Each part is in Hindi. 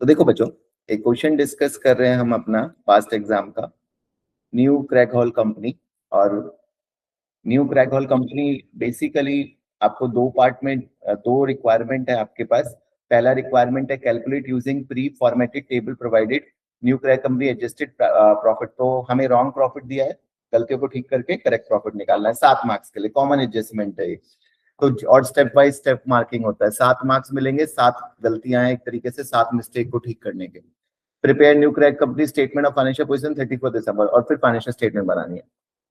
तो देखो बच्चों, एक क्वेश्चन डिस्कस कर रहे हैं हम अपना पास्ट एग्जाम का, न्यू क्रैक हॉल कंपनी। और new crack hall company basically आपको दो पार्ट में दो रिक्वायरमेंट है आपके पास। पहला रिक्वायरमेंट है calculate using pre formatted table provided new crack company adjusted profit. तो हमें रॉन्ग प्रॉफिट दिया है, गलतियों को ठीक करके करेक्ट प्रॉफिट निकालना है 7 मार्क्स के लिए, कॉमन एडजस्टमेंट है ये। तो और स्टेप बाय स्टेप मार्किंग होता है, 7 मार्क्स मिलेंगे, 7 गलतियां हैं एक तरीके से, 7 मिस्टेक को ठीक करने के। Prepare new crack company statement of financial position 31 दिसंबर, और फिर फाइनेंशियल स्टेटमेंट बनानी है।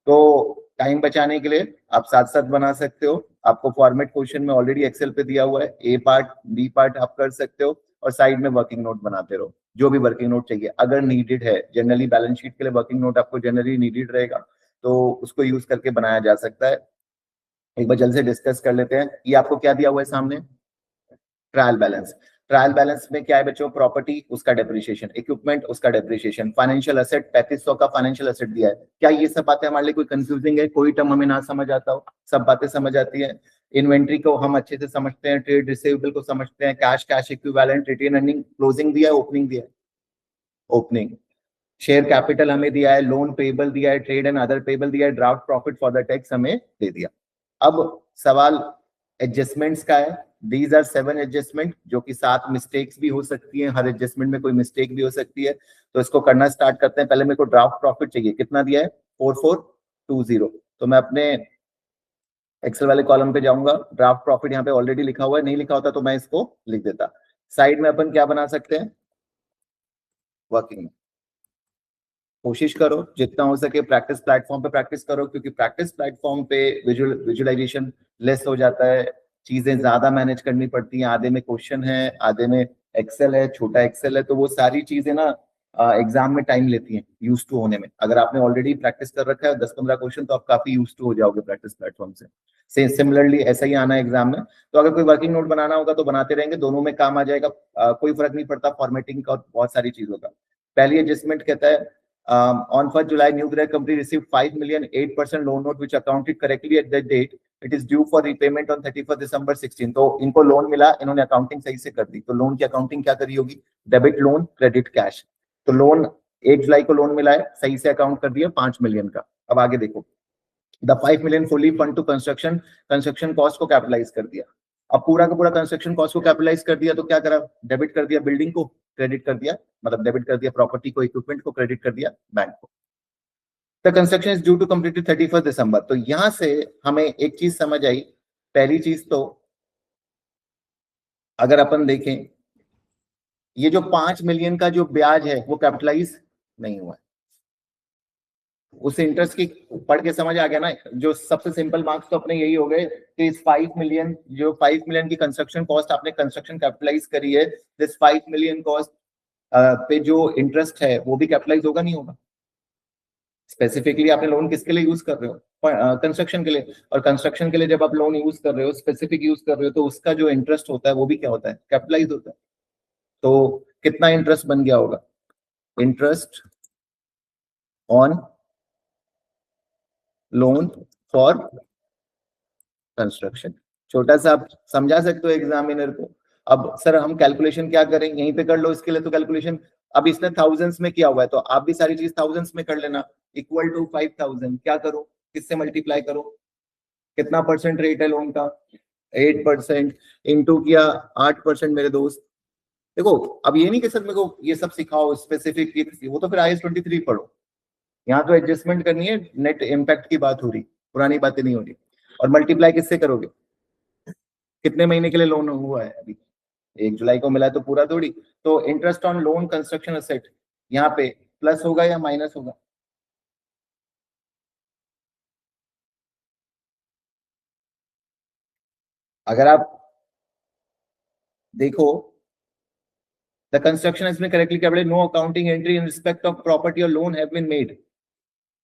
तो टाइम बचाने के लिए आप साथ साथ बना सकते हो। आपको फॉर्मेट क्वेश्चन में ऑलरेडी एक्सेल पे दिया हुआ है, ए पार्ट बी पार्ट आप कर सकते हो, और साइड में वर्किंग नोट बनाते रहो, जो भी वर्किंग नोट चाहिए अगर नीडेड है। जनरली बैलेंस शीट के लिए वर्किंग नोट आपको जनरली नीडेड रहेगा, तो उसको यूज करके बनाया जा सकता है। एक बार जल्द से डिस्कस कर लेते हैं। ये आपको क्या दिया हुआ है सामने, ट्रायल बैलेंस। ट्रायल बैलेंस में क्या है बच्चों, प्रॉपर्टी उसका डेप्रिसिएशन, इक्विपमेंट उसका डेप्रिसिएशन, फाइनेंशियल एसेट 3500 का फाइनेंशियल एसेट दिया है। क्या ये सब बातें हमारे लिए कोई कंफ्यूजिंग है? कोई टर्म हमें ना समझ आता हो, सब बातें समझ आती है। इन्वेंट्री को हम अच्छे से समझते हैं, ट्रेड रिसीवेबल को समझते हैं, cash cash equivalent, retain earning, closing दिया है, ओपनिंग दिया है, ओपनिंग, शेयर कैपिटल हमें दिया है, लोन पेबल दिया है, ट्रेड एंड अदर पेबल दिया है, draft profit for the tax हमें दे दिया। अब सवाल एडजस्टमेंट्स का है। दीज आर 7 एडजस्टमेंट, जो कि 7 मिस्टेक्स भी हो सकती है, हर एडजस्टमेंट में कोई मिस्टेक भी हो सकती है। तो इसको करना स्टार्ट करते हैं। पहले मेरे को ड्राफ्ट प्रॉफिट चाहिए, कितना दिया है 4420। तो मैं अपने एक्सेल वाले कॉलम पे जाऊंगा, ड्राफ्ट प्रॉफिट यहाँ पे ऑलरेडी लिखा हुआ है, नहीं लिखा होता तो मैं इसको लिख देता। साइड में अपन क्या बना सकते हैं, वर्किंग में कोशिश करो जितना हो सके प्रैक्टिस प्लेटफॉर्म पे प्रैक्टिस करो, क्योंकि प्रैक्टिस प्लेटफॉर्म पे विजुअलाइजेशन लेस हो जाता है, चीजें ज्यादा मैनेज करनी पड़ती हैं। आधे में क्वेश्चन है, आधे में एक्सेल है, छोटा एक्सेल है, तो वो सारी चीजें ना एग्जाम में टाइम लेती हैं यूज टू होने में। अगर आपने ऑलरेडी प्रैक्टिस कर रखा है 10-15 क्वेश्चन, तो आप काफी यूज टू हो जाओगे प्रैक्टिस प्लेटफॉर्म से सिमिलरली ऐसा ही आना है एग्जाम में। तो अगर कोई वर्किंग नोट बनाना होगा तो बनाते रहेंगे, दोनों में काम आ जाएगा। कोई फर्क नहीं पड़ता फॉर्मेटिंग का और बहुत सारी चीजों का। पहली एडजस्टमेंट कहता है on 1st July, New Grad Company received 5 million 8% loan note which accounted correctly at that date. It is due for repayment on 31st December 16. तो इनको लोन मिला, इन्होंने अकाउंटिंग सही से कर दी। तो लोन की अकाउंटिंग क्या करी होगी, डेबिट लोन क्रेडिट कैश। तो लोन 1 जुलाई को लोन मिला है, सही से अकाउंट कर दिया 5 मिलियन का। अब आगे देखो, the 5 million fully fund to construction, construction cost को कैपिटलाइज कर दिया। अब पूरा का पूरा कंस्ट्रक्शन कॉस्ट को कैपिटलाइज कर दिया, तो क्या करा, डेबिट कर दिया बिल्डिंग को, क्रेडिट कर दिया, मतलब डेबिट कर दिया प्रॉपर्टी को, इक्विपमेंट को, क्रेडिट कर दिया बैंक को। The construction is due to complete 31st December. तो यहां से हमें एक चीज समझ आई। पहली चीज तो अगर अपन देखें, ये जो 5 मिलियन का जो ब्याज है वो कैपिटलाइज नहीं हुआ है। उस इंटरेस्ट की पढ़ के समझ आ गया ना, जो सबसे सिंपल मार्क्स तो अपने यही हो गए कि इस 5 मिलियन, जो 5 मिलियन की कंस्ट्रक्शन कॉस्ट आपने कंस्ट्रक्शन कैपिटलाइज करी है, दिस 5 मिलियन कॉस्ट पे जो इंटरेस्ट है वो भी कैपिटलाइज होगा, नहीं होगा। स्पेसिफिकली आपने लोन किसके लिए यूज कर रहे हो, कंस्ट्रक्शन के लिए। और कंस्ट्रक्शन के लिए जब आप लोन यूज कर रहे हो, स्पेसिफिक यूज कर रहे हो, तो उसका जो इंटरेस्ट होता है वो भी क्या होता है, कैपिटलाइज होता है। तो कितना इंटरेस्ट बन गया होगा, interest on loan for construction. छोटा सा आप समझा सकते हो एग्जामिनर को। अब सर हम कैलकुलेशन क्या करें, यहीं पे कर लो इसके लिए तो कैलकुलेशन। अब इसने थाउजेंड्स में किया हुआ है, तो आप भी सारी चीज थाउजेंड्स में कर लेना। इक्वल टू 5000, क्या करो, किससे मल्टीप्लाई करो, कितना परसेंट रेट है लोन का, 8%, इंटू किया 8% मेरे दोस्त। देखो अब ये नहीं कि सर मेरे को ये सब सिखाओ स्पेसिफिक, वो तो फिर IAS 23 पढ़ो। यहाँ तो एडजस्टमेंट करनी है, नेट इम्पैक्ट की बात हो रही, पुरानी बातें नहीं हो रही। और मल्टीप्लाई किससे करोगे, कितने महीने के लिए लोन हुआ है अभी, 1 जुलाई को मिला है तो पूरा थोड़ी। तो interest on loan construction asset यहाँ पे प्लस होगा या माइनस होगा, अगर आप देखो, the construction has been correctly calculated, no accounting entry in respect of property or loan have been made.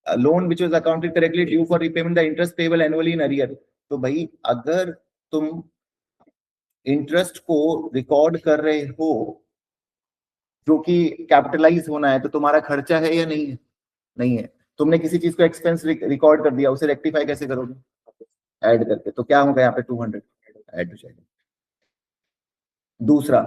A loan which was accounted correctly due for repayment, the interest payable annually in arrear. तो भाई अगर तुम इंटरेस्ट को रिकॉर्ड कर रहे हो जो कि कैपिटलाइज होना है, तो तुम्हारा खर्चा है या नहीं है, नहीं है। तुमने किसी चीज को एक्सपेंस रिकॉर्ड कर दिया, उसे रेक्टिफाई कैसे करोगे, ऐड करके। तो क्या होगा यहाँ पे 200 ऐड हो जाएगा। दूसरा,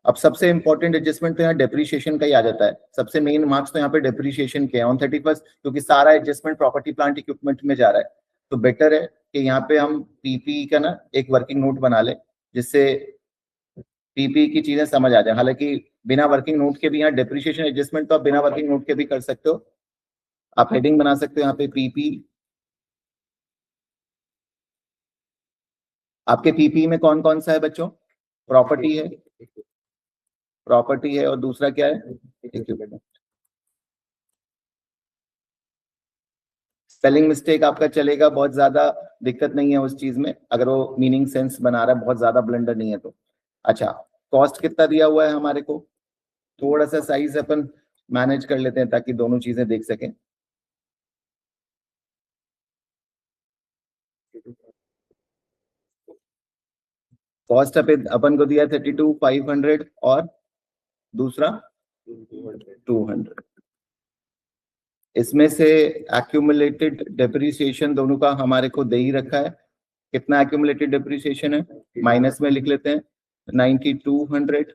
अब सबसे इंपॉर्टेंट एडजस्टमेंट तो यहाँ डेप्रीशिएशन का ही आ जाता है, सबसे मेन मार्क्स तो यहाँ पे डेप्रीशिएशन के ऑन 31st, क्योंकि सारा एडजस्टमेंट प्रॉपर्टी प्लांट इक्विपमेंट में जा रहा है। तो बेटर है कि यहाँ पे हम पीपी का ना एक वर्किंग नोट बना ले, जिससे पीपी की चीजें समझ आ जाए। हालांकि बिना वर्किंग नोट के भी यहाँ डेप्रीशिएशन एडजस्टमेंट तो आप बिना वर्किंग नोट के भी कर सकते हो। आप हेडिंग बना सकते हो यहाँ पे पीपी। आपके पीपी में कौन कौन सा है बच्चों? प्रॉपर्टी है, प्रॉपर्टी है, और दूसरा क्या है? इक्विपमेंट। स्पेलिंग मिस्टेक आपका चलेगा, बहुत ज्यादा दिक्कत नहीं है उस चीज में, अगर वो मीनिंग सेंस बना रहा है, बहुत ज्यादा ब्लंडर नहीं है तो। अच्छा, कॉस्ट कितना दिया हुआ है हमारे को? थोड़ा सा साइज अपन मैनेज कर लेते हैं ताकि दोनों चीजें देख सकें। कॉस्ट अपन को दिया 32,500 और दूसरा 200। इसमें से एक्यूमुलेटेड डेप्रिसिएशन दोनों का हमारे को दे ही रखा है। कितना एक्यूमुलेटेड डेप्रिसिएशन है? माइनस में लिख लेते हैं 9200,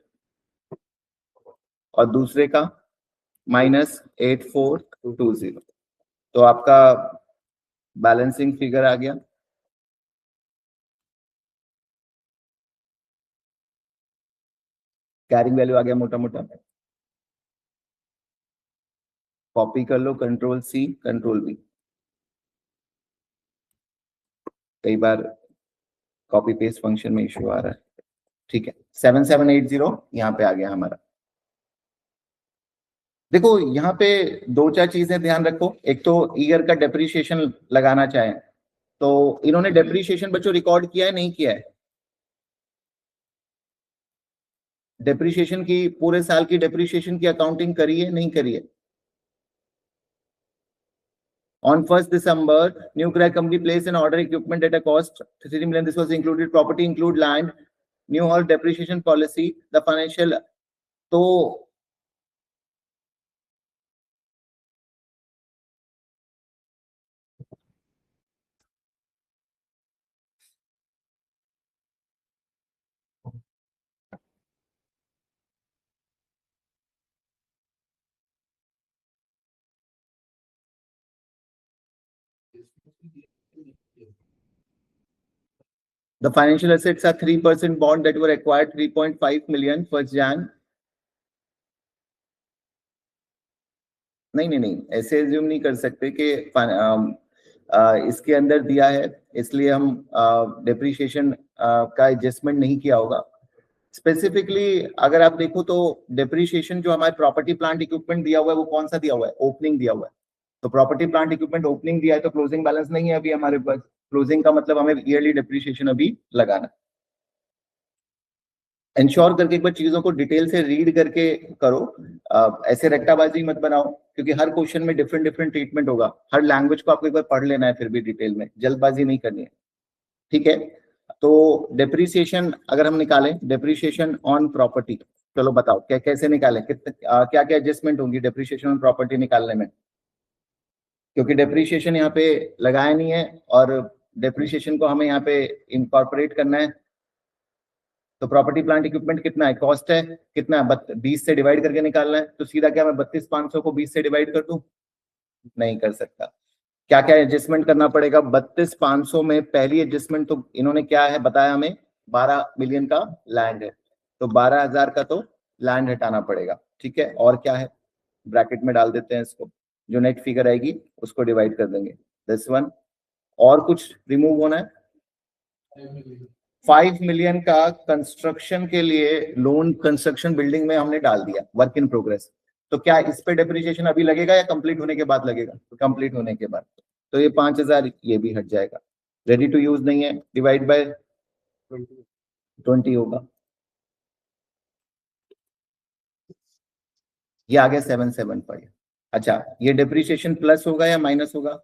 और दूसरे का -8420। तो आपका बैलेंसिंग फिगर आ गया। कैरिंग वैल्यू आ गया मोटा मोटा। कॉपी कर लो, कंट्रोल सी कंट्रोल वी। कई बार कॉपी पेस्ट फंक्शन में इशू आ रहा है। ठीक है, 7780 यहाँ पे आ गया हमारा। देखो यहाँ पे दो चार चीजें ध्यान रखो। एक तो ईयर का डेप्रीशिएशन लगाना चाहे तो इन्होंने डेप्रीशिएशन बच्चों रिकॉर्ड किया है नहीं किया है? डेप्रीशिएशन की पूरे साल की डेप्रीशिएशन की अकाउंटिंग करी है नहीं करी है? On 1st December, New Crack Company placed an order equipment at a cost 3 million. This was included property, include land, new hall depreciation policy, the financial. तो the financial assets are 3% bond that were acquired 3.5 million first Jan. नहीं नहीं नहीं, ऐसे एज्यूम नहीं कर सकते कि इसके अंदर दिया है इसलिए हम डेप्रीशिएशन का एडजस्टमेंट नहीं किया होगा। स्पेसिफिकली अगर आप देखो तो डेप्रीशिएशन जो हमारे प्रॉपर्टी प्लांट इक्विपमेंट दिया हुआ है वो कौन सा दिया हुआ है? ओपनिंग दिया हुआ है। तो प्रॉपर्टी प्लांट इक्विपमेंट ओपनिंग दिया है तो क्लोजिंग बैलेंस नहीं है अभी हमारे पास। क्लोजिंग का मतलब हमें ईयरली डेप्रीशिएशन अभी लगाना। इंश्योर करके एक बार चीजों को डिटेल से रीड करके करो, ऐसे रट्टाबाजी मत बनाओ, क्योंकि हर क्वेश्चन में डिफरेंट डिफरेंट ट्रीटमेंट होगा। हर लैंग्वेज को आपको एक बार पढ़ लेना है, फिर भी डिटेल में जल्दबाजी नहीं करनी है। ठीक है, तो डेप्रीसिएशन अगर हम निकालें, डेप्रीसिएशन ऑन प्रॉपर्टी, चलो बताओ क्या कैसे निकालें, क्या क्या एडजस्टमेंट होंगी डेप्रीसिएशन ऑन प्रॉपर्टी निकालने में? क्योंकि डेप्रीसिएशन यहाँ पे लगाया नहीं है और डेप्रीसिएशन को हमें यहाँ पे इनकॉर्पोरेट करना है। तो प्रॉपर्टी प्लांट इक्विपमेंट कितना है? कॉस्ट है कितना है? 20 से डिवाइड करके निकालना है। तो सीधा क्या मैं 32,500 को 20 से डिवाइड कर दूं? नहीं कर सकता। क्या क्या एडजस्टमेंट करना पड़ेगा? 32,500 में पहली एडजस्टमेंट तो इन्होंने क्या है बताया हमें, 12 मिलियन का लैंड है, तो 12,000 का तो लैंड हटाना पड़ेगा। ठीक है, और क्या है ब्रैकेट में डाल देते हैं इसको, जो नेट फिगर आएगी उसको डिवाइड कर देंगे, दिस वन। और कुछ रिमूव होना है? 5 मिलियन का कंस्ट्रक्शन के लिए लोन कंस्ट्रक्शन बिल्डिंग में हमने डाल दिया, वर्क इन प्रोग्रेस। तो क्या इस पे डेप्रिसिएशन अभी लगेगा या कंप्लीट होने के बाद लगेगा? तो कंप्लीट होने के बाद। तो ये 5,000 ये भी हट जाएगा। रेडी टू यूज नहीं है, डिवाइड बाय 20 होगा। ये आ गया 775। अच्छा, ये डेप्रिसिएशन प्लस होगा या माइनस होगा?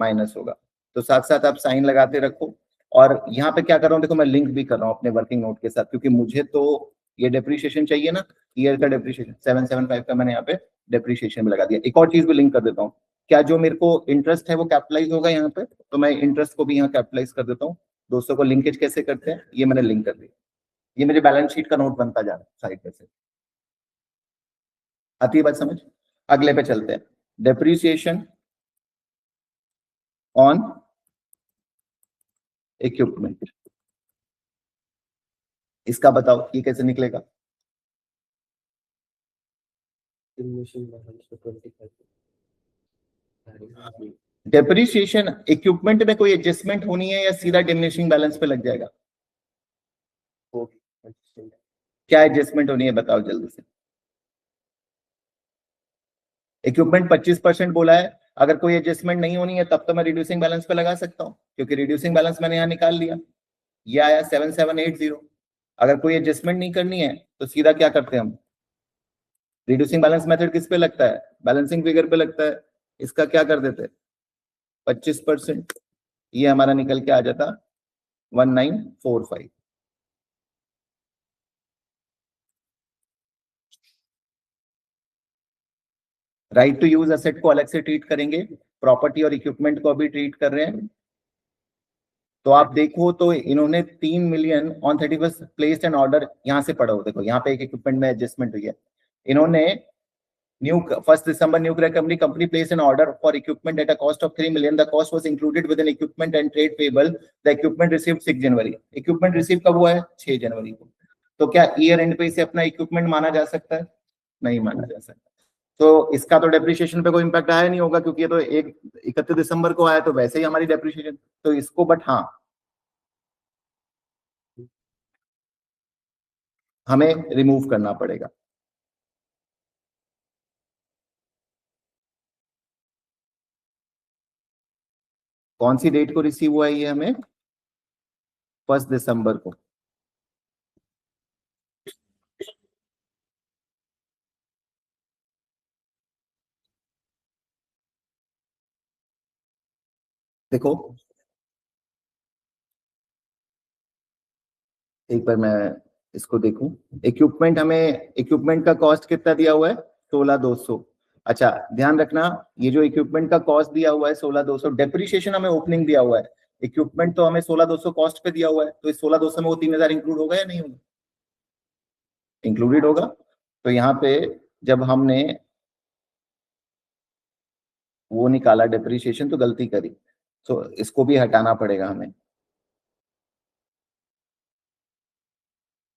माइनस होगा। तो साथ साथ आप साइन लगाते रखो। और यहाँ पे क्या कर रहा हूँ देखो, मैं लिंक भी कर रहा हूँ अपने वर्किंग नोट के साथ, क्योंकि मुझे तो ये डेप्रिसिएशन चाहिए ना, ईयर का डेप्रिसिएशन 775 का मैंने यहाँ पे डेप्रिसिएशन में लगा दिया। एक और चीज भी लिंक कर देता हूँ, क्या जो मेरे को इंटरेस्ट है वो कैपिटलाइज होगा यहाँ पे? तो मैं इंटरेस्ट को भी यहाँ कैपिटलाइज कर देता हूँ। दोस्तों को लिंकेज कैसे करते हैं ये मैंने लिंक कर दिया। ये मेरे बैलेंस शीट का नोट बनता जा रहा है साइड पे से। आती है बात समझ? अगले पे चलते हैं, डेप्रिसिएशन ऑन इक्विपमेंट। इसका बताओ ये कैसे निकलेगा? डेप्रिसिएशन इक्विपमेंट में कोई एडजस्टमेंट होनी है या सीधा डिमिनिशिंग बैलेंस पे लग जाएगा? क्या एडजस्टमेंट होनी है बताओ जल्दी से। इक्विपमेंट 25% बोला है, अगर कोई एडजस्टमेंट नहीं होनी है तब तो मैं रिड्यूसिंग बैलेंस पे लगा सकता हूं, क्योंकि रिड्यूसिंग बैलेंस मैंने यहां निकाल लिया, ये आया 7780। अगर कोई एडजस्टमेंट नहीं करनी है तो सीधा क्या करते हैं हम, रिड्यूसिंग बैलेंस मेथड किस पे लगता है, बैलेंसिंग फिगर पे लगता है, इसका क्या कर देते 25%, ये हमारा निकल के आ जाता 1945। राइट टू यूज असेट को अलग से ट्रीट करेंगे, प्रॉपर्टी और इक्विपमेंट को भी ट्रीट कर रहे हैं। तो आप देखो तो इन्होंने 3 million on 31 placed an order, यहां से पढ़ो, देखो यहाँ पे एक इक्विपमेंट में एडजस्टमेंट हुई है। इन्होंने new 1 December new crack company place N order for equipment at a cost of 3 million, the cost was included with in equipment and trade payable, the equipment received 6 January. Equipment receive कब हुआ है? 6 जनवरी को। तो क्या ईयर एंड पे इसे अपना इक्विपमेंट माना जा सकता है? नहीं माना जा सकता। तो इसका तो डेप्रिसिएशन पे कोई इंपैक्ट आया नहीं होगा, क्योंकि ये तो 31 दिसंबर को आया, तो वैसे ही हमारी डेप्रिसिएशन, तो इसको बट हाँ हमें रिमूव करना पड़ेगा। कौन सी डेट को रिसीव हुआ है ये हमें? 1 दिसंबर को। देखो एक बार मैं इसको देखूं, इक्विपमेंट हमें, इक्विपमेंट का कॉस्ट कितना दिया हुआ है? 16,200। अच्छा ध्यान रखना, ये जो इक्विपमेंट का कॉस्ट दिया हुआ है 16,200, डेप्रिसिएशन हमें ओपनिंग दिया हुआ है, इक्विपमेंट तो हमें 16,200 कॉस्ट पे दिया हुआ है, तो इस 16,200 में वो 3,000 इंक्लूड होगा या नहीं होगा? इंक्लूडेड होगा। तो यहाँ पे जब हमने वो निकाला डेप्रिसिएशन तो गलती करी, तो इसको भी हटाना पड़ेगा हमें,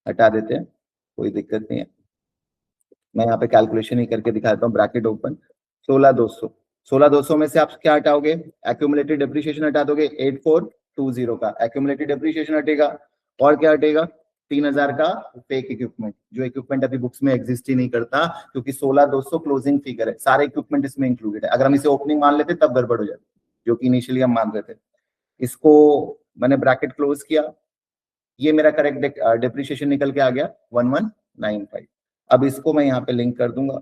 हटा देते हैं, कोई दिक्कत नहीं है। मैं यहाँ पे कैलकुलेशन ही करके दिखाता हूँ, ब्रैकेट ओपन, 16,200, 16,200 में से आप क्या हटाओगे? एक्यूमुलेटेड डेप्रिसिएशन हटा दोगे, 8420 का एक्यूमुलेटेड डेप्रिसिएशन हटेगा, और क्या हटेगा? 3,000 का फेक इक्विपमेंट, जो इक्विपमेंट अभी बुक्स में एग्जिस्ट ही नहीं करता, क्योंकि 16,200 क्लोजिंग फिगर है, सारे इक्विपमेंट इसमें इंक्लूडेड है। अगर हम इसे ओपनिंग मान लेते तब गड़बड़ हो जाती, जो कि इनिशियली हम मान रहे थे। इसको मैंने ब्रैकेट क्लोज किया, ये मेरा करेक्ट डेप्रिसिएशन निकल के आ गया 1195। अब इसको मैं यहाँ पे लिंक कर दूंगा,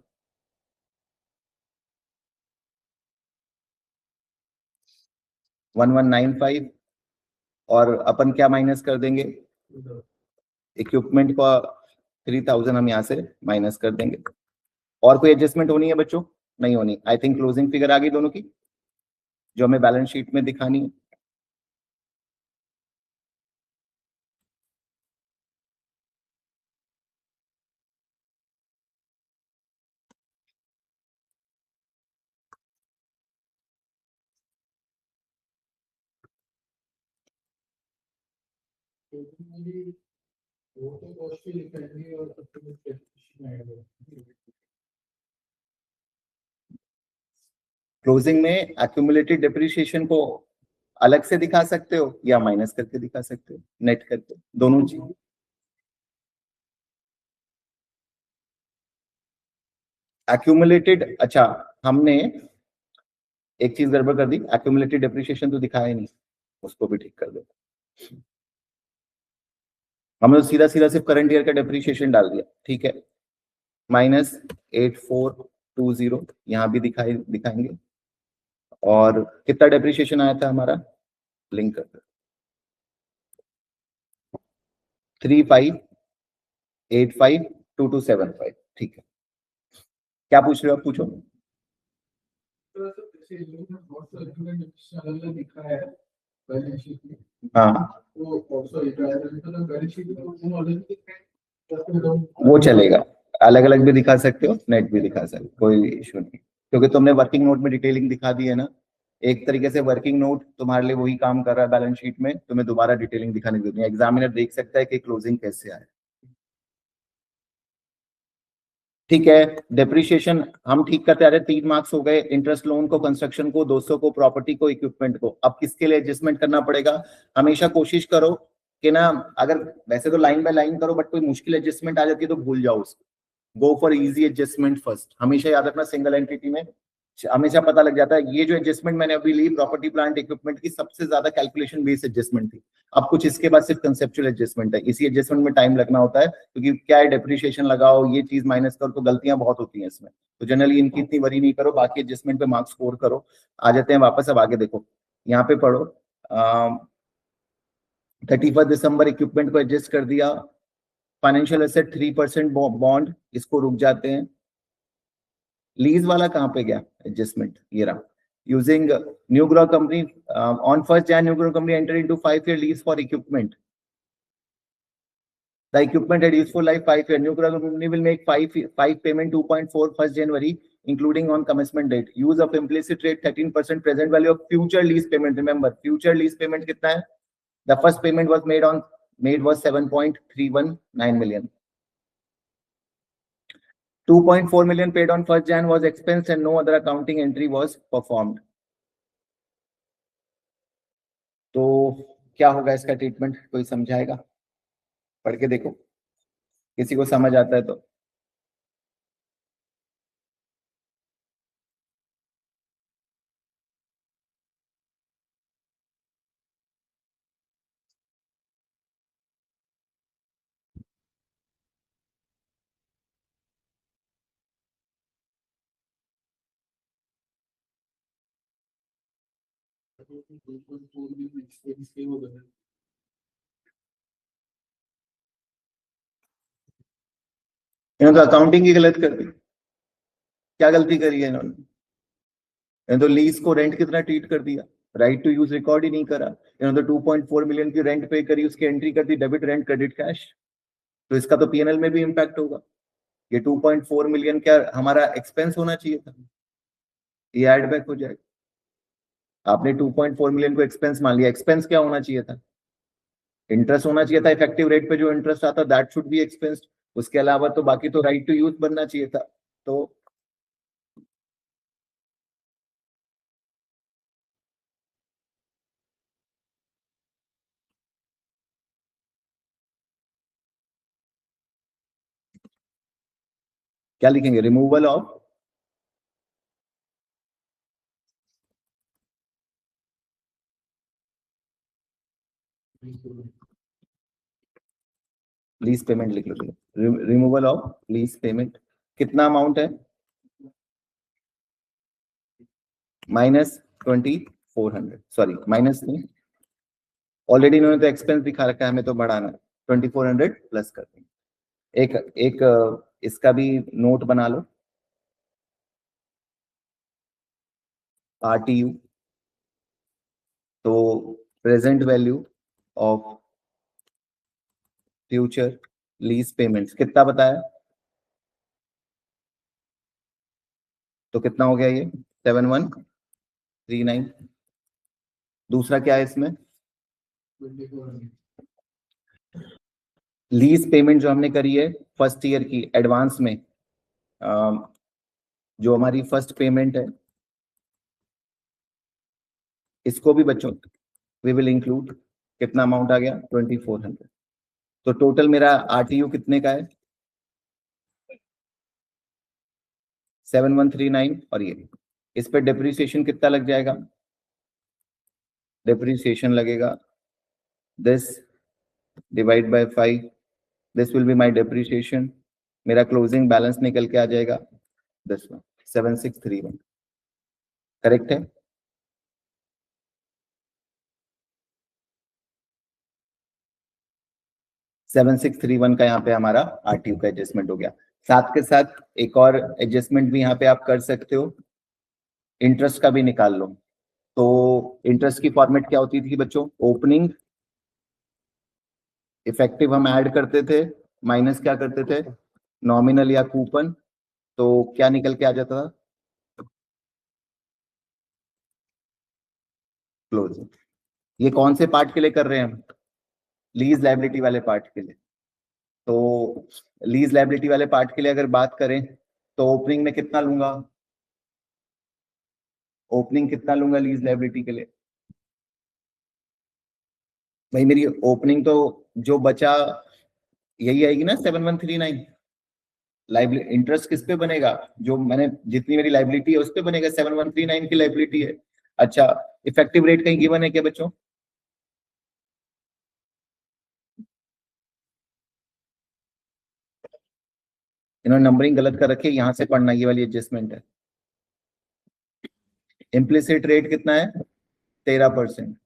1195, और अपन क्या माइनस कर देंगे? इक्विपमेंट का 3,000 हम यहाँ से माइनस कर देंगे। और कोई एडजस्टमेंट होनी है बच्चों? नहीं होनी। आई थिंक क्लोजिंग फिगर आ गई दोनों की, जो हमें बैलेंस शीट में दिखानी है। क्लोजिंग में एक्यूमुलेटेड डेप्रिसिएशन को अलग से दिखा सकते हो या माइनस करके दिखा सकते हो, नेट करके, दोनों चीज। एक्यूमुलेटेड, अच्छा हमने एक चीज गड़बड़ कर दी, एक्यूमुलेटेड डेप्रिसिएशन तो दिखाया ही नहीं, उसको भी ठीक कर दो। हमने तो सीधा सीधा सिर्फ करंट ईयर का डेप्रिसिएशन डाल दिया, ठीक है, -8420 यहाँ भी दिखाएंगे। और कितना डेप्रिसिएशन आया था हमारा, लिंक कर दो, 35852275, ठीक है। क्या पूछ रहे हो आप, पूछो। हाँ वो चलेगा, अलग अलग भी दिखा सकते हो, नेट भी दिखा सकते हो, कोई इशू नहीं, क्योंकि तुमने वर्किंग नोट में डिटेलिंग दिखा दी है ना। एक तरीके से वर्किंग नोट तुम्हारे लिए वही काम कर रहा है बैलेंस शीट में, तुम्हें दोबारा डिटेलिंग दिखाने की जरूरत नहीं, एग्जामिनर देख सकता है कि क्लोजिंग कैसे आए। ठीक है, डेप्रिसिएशन हम ठीक करते आ रहे, 3 मार्क्स हो गए, इंटरेस्ट लोन को, कंस्ट्रक्शन को, 200 को, प्रॉपर्टी को, इक्विपमेंट को। अब किसके लिए एडजस्टमेंट करना पड़ेगा? हमेशा कोशिश करो कि ना, अगर वैसे तो लाइन बाय लाइन करो, बट कोई मुश्किल एडजस्टमेंट आ जाती है तो भूल जाओ उसको, go for easy adjustment first. हमेशा याद रखना, सिंगल एंटिटी में हमेशा पता लग जाता है। ये जो एडजस्टमेंट मैंने अभी ली प्रॉपर्टी प्लांट इक्विपमेंट की, सबसे ज्यादा कैलकुलेशन बेस्ड एडजस्टमेट थी। अब कुछ इसके बाद सिर्फ कंसेप्चुअल एडजस्टमेंट है, इसी एडजस्टमेंट में टाइम लगना होता है, क्योंकि क्या है, डेप्रिसिएशन लगाओ, ये चीज माइनस करो, तो गलतियां बहुत होती हैं इसमें। तो जनरली इनकी इतनी वरी नहीं करो, बाकी एडजस्टमेंट पे मार्क्स स्कोर करो। आ जाते हैं वापस, अब आगे देखो, यहाँ पे पढ़ो। 31 दिसंबर इक्विपमेंट को एडजस्ट कर दिया। फाइनेंशियल एसेट 3% बॉन्ड, इसको रुक जाते हैं। लीज वाला कहाँ पे गया एडजस्टमेंट? ये रहा। Using new grow company on 1 January, new grow company enter into 5 year lease for equipment. The equipment had useful life 5 years. New Grow company will make five payment 2.4 1st January, including on commencement date. Use of implicit rate 13% present value of future lease payment. Remember, future lease payment कितना है? The first payment was made was 7.319 million. 2.4 million paid on 1st January was expense and no other accounting entry was performed. तो क्या होगा इसका ट्रीटमेंट, कोई समझाएगा? पढ़ के देखो, किसी को समझ आता है तो। इन्होंने तो अकाउंटिंग की गलत कर दी। क्या गलती करी है इन्होंने? तो लीज को रेंट कितना ट्रीट कर दिया, राइट टू यूज रिकॉर्ड ही नहीं करा। इन्होंने तो 2.4 मिलियन की रेंट पे करी, उसकी एंट्री कर दी डेबिट रेंट क्रेडिट कैश, तो इसका तो पीएनएल में भी इंपैक्ट होगा। ये 2.4 मिलियन क्या हमारा एक्सपेंस होना चाहिए था, ये एड बैक हो जाएगा। आपने 2.4 मिलियन को एक्सपेंस मान लिया, एक्सपेंस क्या होना चाहिए था? इंटरेस्ट होना चाहिए था, इफेक्टिव रेट पे जो इंटरेस्ट आता दैट शुड बी एक्सपेंस। उसके अलावा तो बाकी तो राइट टू यूज बनना चाहिए था। तो क्या लिखेंगे? रिमूवल ऑफ लीज पेमेंट लिख लो, रिमूवल ऑफ लीज पेमेंट। कितना अमाउंट है? -2400, सॉरी माइनस नहीं, ऑलरेडी इन्होंने तो एक्सपेंस दिखा रखा है, हमें तो बढ़ाना है, 2400 प्लस कर देंगे। एक एक इसका भी नोट बना लो, RTU, तो present value of future lease payments कितना बताया? तो कितना हो गया ये? 7139। दूसरा क्या है इसमें? लीज पेमेंट जो हमने करी है फर्स्ट ईयर की एडवांस में, जो हमारी फर्स्ट पेमेंट है, इसको भी बच्चों वी विल इंक्लूड। कितना अमाउंट आ गया? 2400। तो टोटल मेरा RTU कितने का है? 7139। और ये इस पे डेप्रिसिएशन कितना लग जाएगा? डेप्रिसिएशन लगेगा this divide by 5, this will be my depreciation. मेरा क्लोजिंग बैलेंस निकल के आ जाएगा दिस वन, 7631। करेक्ट है? सेवन सिक्स थ्री वन का यहाँ पे हमारा RTU का एडजस्टमेंट हो गया। साथ के साथ एक और एडजस्टमेंट भी यहाँ पे आप कर सकते हो, इंटरेस्ट का भी निकाल लो। तो इंटरेस्ट की फॉर्मेट क्या होती थी बच्चों? ओपनिंग, इफेक्टिव हम ऐड करते थे, माइनस क्या करते थे? नॉमिनल या कूपन। तो क्या निकल के आ जाता था? क्लोजिंग। ये कौन से पार्ट के लिए कर रहे हैं हम? लीज लायबिलिटी वाले पार्ट के लिए। तो लीज लायबिलिटी वाले पार्ट के लिए अगर बात करें तो ओपनिंग में कितना लूंगा? ओपनिंग कितना लूंगा लीज लायबिलिटी के लिए? भाई मेरी ओपनिंग तो जो बचा यही आएगी ना, 7139। लाइबिलिटी इंटरेस्ट किस पे बनेगा? जो मैंने जितनी मेरी लाइबिलिटी है उस पे बनेगा, 7139 की लाइबिलिटी है। अच्छा, इफेक्टिव रेट कहीं गिवन है क्या बच्चों? इन्होंने नंबरिंग गलत कर रखी है, यहां से पढ़ना, ये वाली एडजस्टमेंट है। इम्प्लिसिट रेट कितना है? 13%।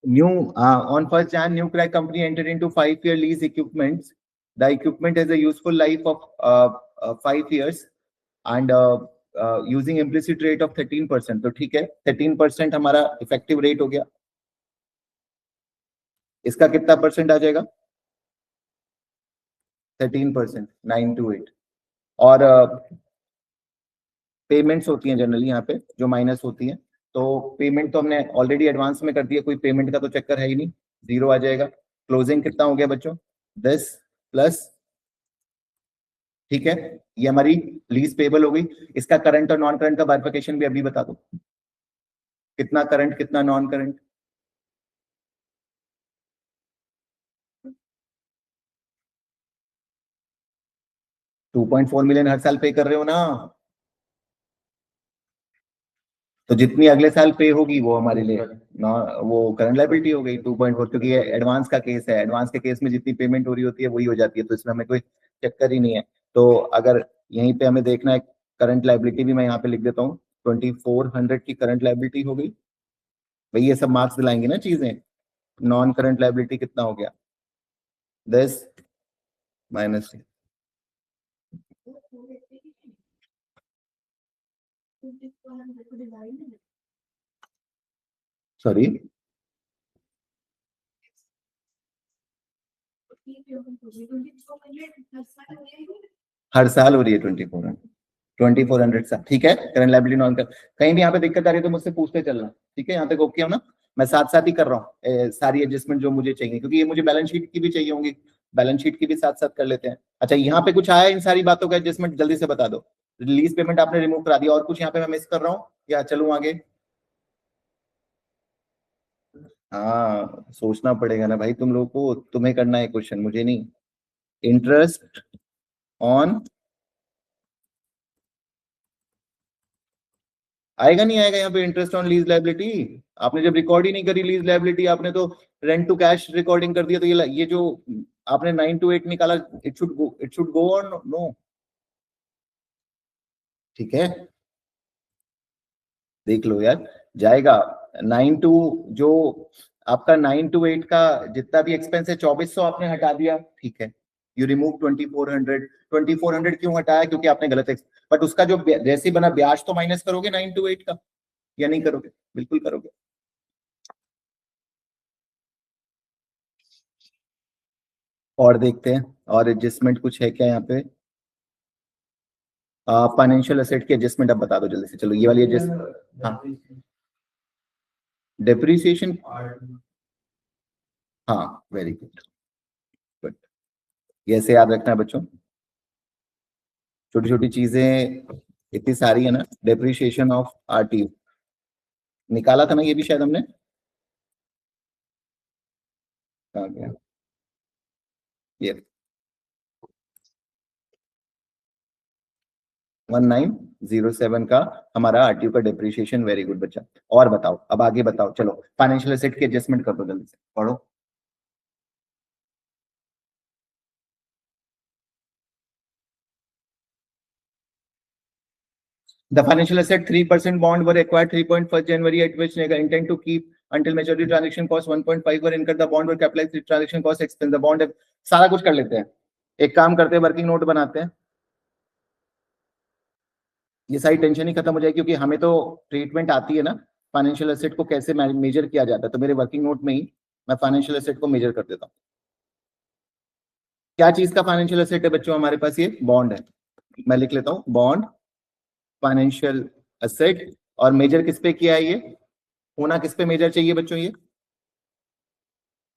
New on 1st Jan, New Crack Company entered into 5-year lease equipments. The equipment has a useful life of 5 years and using implicit rate of 13%. तो ठीक है, 13% हमारा इफेक्टिव रेट हो गया। इसका कितना परसेंट आ जाएगा? 13%, 928। और पेमेंट्स होती हैं जनरली यहाँ पे जो माइनस होती हैं, तो पेमेंट तो हमने ऑलरेडी एडवांस में कर दिया, कोई पेमेंट का तो चक्कर है ही नहीं, जीरो आ जाएगा। क्लोजिंग कितना हो गया बच्चों? 10 प्लस, ठीक है, ये हमारी लीज पेबल हो गई। इसका करंट और नॉन करंट का बाइफरकेशन भी अभी बता दो, कितना करंट कितना नॉन करंट? $2.4 मिलियन हर साल पे कर रहे हो ना, तो जितनी अगले साल पे होगी वो हमारे लिए वो करंट लायबिलिटी हो गई 2.4, क्योंकि ये एडवांस का केस है। एडवांस के केस में जितनी पेमेंट हो रही होती है वही हो जाती है, तो इसमें हमें कोई चक्कर ही नहीं है। तो अगर यहीं पे हमें देखना है करंट लायबिलिटी भी मैं यहाँ पे लिख देता हूँ, 2400 की करंट लायबिलिटी हो गई। भाई ये सब मार्क्स दिलाएंगे ना चीजें। नॉन करंट लायबिलिटी कितना हो गया? 10 माइनस, सॉरी, हर साल हो रही है 2400 साल, ठीक है। करंट लायबिलिटी नॉन कर, कहीं भी यहाँ पे दिक्कत आ रही है तो मुझसे पूछते चलना, ठीक है। यहाँ तक ओके हो ना? मैं साथ साथ ही कर रहा हूँ सारी एडजस्टमेंट जो मुझे चाहिए, क्योंकि ये मुझे बैलेंस शीट की भी चाहिए होंगी, बैलेंस शीट की भी साथ साथ कर लेते हैं। अच्छा, यहाँ पे कुछ आया इन सारी बातों का एडजस्टमेंट? जल्दी से बता दो। रिलीज पेमेंट आपने रिमूव करा दिया, और कुछ यहाँ पे मैं मिस कर रहा हूँ या चलूँ आगे? हाँ, सोचना पड़ेगा ना भाई तुम लोगों को, तुम्हें करना है क्वेश्चन, मुझे नहीं। इंटरेस्ट ऑन, आएगा नहीं आएगा यहाँ पे इंटरेस्ट ऑन लीज लायबिलिटी? आपने जब रिकॉर्ड ही नहीं करी लीज लायबिलिटी, आपने तो रेंट टू कैश रिकॉर्डिंग कर दिया, तो ये जो आपने 9 to 8 निकाला, it should go on, no? ठीक है, देख लो यार, जाएगा। 9 टू, जो आपका 9 to 8 का जितना भी एक्सपेंस है, 2400 आपने हटा दिया, ठीक है। You remove 2400। 2400 क्यों हटाया? क्योंकि आपने गलत बट उसका जो जैसे बना ब्याज तो माइनस करोगे 9 to 8 का, या नहीं करोगे? बिल्कुल करोगे। और देखते हैं, और एडजस्टमेंट कुछ है क्या यहाँ पे? फाइनेंशियल एसेट की एडजस्टमेंट अब बता दो जल्दी से, चलो ये वाली एडजस्ट। हाँ, डेप्रिसिएशन, हाँ, वेरी गुड, गुड। ये ऐसे याद रखना है बच्चों, छोटी छोटी चीजें इतनी सारी है ना। डेप्रिसिएशन ऑफ आरटीयू निकाला था ना, ये भी शायद हमने, कहाँ गया ये? 1907 का हमारा आरटीयू का डेप्रिसिएशन, वेरी गुड बच्चा। और बताओ, अब आगे बताओ, चलो फाइनेंशियल एसेट की एडजस्टमेंट कर दो जल्दी से, पढ़ो। The financial asset 3% bond were acquired 3.1 January, at which they intend to keep until maturity. Transaction cost 1.5 were incurred. The bond were capitalized. Transaction cost expense. The bond सारा कुछ कर लेते हैं। एक काम करते हैं, वर्किंग नोट बनाते हैं, ये सारी टेंशन ही खत्म हो जाएगी, क्योंकि हमें तो ट्रीटमेंट आती है ना फाइनेंशियल एसेट को कैसे मेजर किया जाता है। तो मेरे वर्किंग नोट में ही मैं फाइनेंशियल एसेट को मेजर कर देता हूँ। क्या चीज का फाइनेंशियल एसेट है बच्चों हमारे पास? ये बॉन्ड है। मैं लिख लेता हूँ बॉन्ड फाइनेंशियल एसेट। और मेजर किस पे किया है? ये होना किस पे मेजर चाहिए बच्चों? ये